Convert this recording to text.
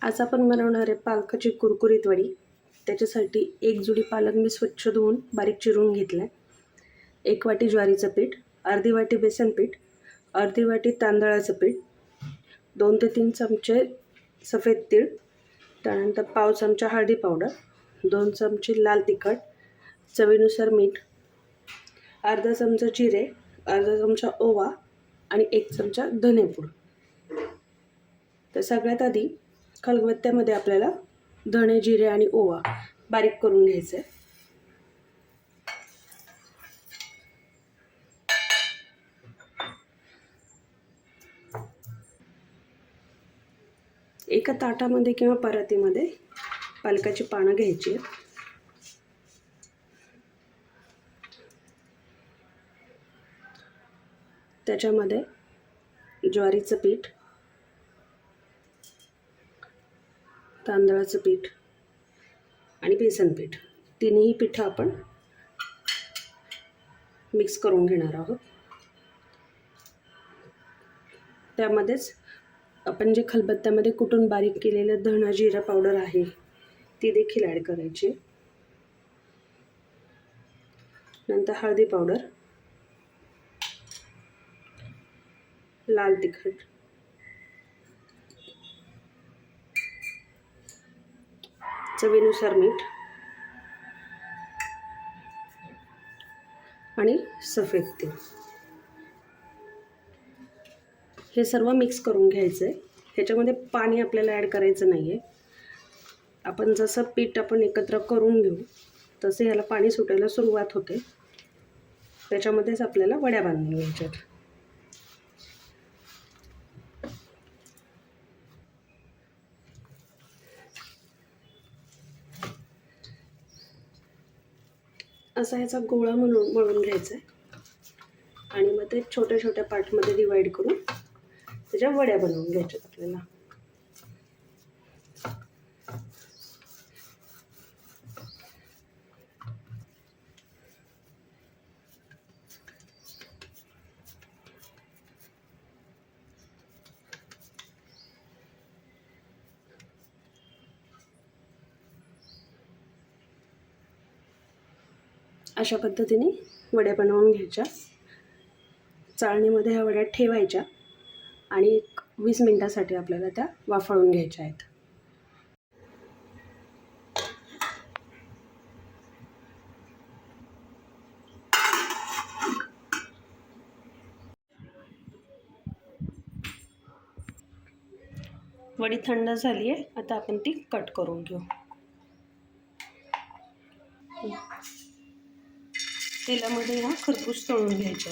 आज आपण बनवणार आहे पालकाची कुरकुरीत वडी। त्याच्यासाठी एक जुडी पालक मी स्वच्छ धुवून बारीक चिरून घेतला। एक वाटी ज्वारीचं पीठ, अर्धी वाटी बेसन पीठ, अर्धी वाटी तांदळाचं पीठ, 2 ते 3 चमचे सफेद तीळ, त्यानंतर पाव चमचा हळदी पावडर, 2 चमचे लाल तिखट, चवीनुसार मीठ, अर्धा चमचा जिरे, अर्धा चमचा ओवा आणि 1 चमचा धनेपूड। तर सगळ्यात आधी खलबत्त्यामध्ये आपल्याला धणे, जिरे आणि ओवा बारीक करून घ्यायचे। एका ताटामध्ये किंवा परातीमध्ये पालकाची पानं घ्यायची। त्याच्यामध्ये ज्वारीचं पीठ, तांदळाचं पीठ आणि बेसन पीठ, तिन्ही पिठं आपण मिक्स करून घेणार आहोत। त्यामध्येच आपण जे खलबत्त्यामध्ये कुटून बारीक केलेलं धणा जिरा पावडर आहे ती देखील ॲड करायची। नंतर हळदी पावडर, लाल तिखट, चवीनुसार मीठ आणि सफेद तीळ हे सर्व मिक्स करून घ्यायचं आहे। ह्याच्यामध्ये पाणी आपल्याला ॲड करायचं नाही आहे। आपण जसं पीठ आपण एकत्र करून घेऊ तसे ह्याला पाणी सुटायला सुरुवात होते। त्याच्यामध्येच आपल्याला वड्या बांधून घ्यायच्यात। असा ह्याचा गोळा मळून घ्यायचा आहे आणि मग ते छोट्या छोट्या पार्टमध्ये डिवाइड करून त्याच्या वड्या बनवून घ्यायच्या आपल्याला। अशा पद्धतीने वड्या बनवून घ्यायच्या। चाळणीमध्ये ह्या वड्या ठेवायच्या आणि 20 मिनिटांसाठी आपल्याला त्या वाफळून घ्यायच्या आहेत। वडी थंड झाली आहे, आता आपण ती कट करून घेऊ। तेलामध्ये ह्या खरपूस तळून घ्यायच्या।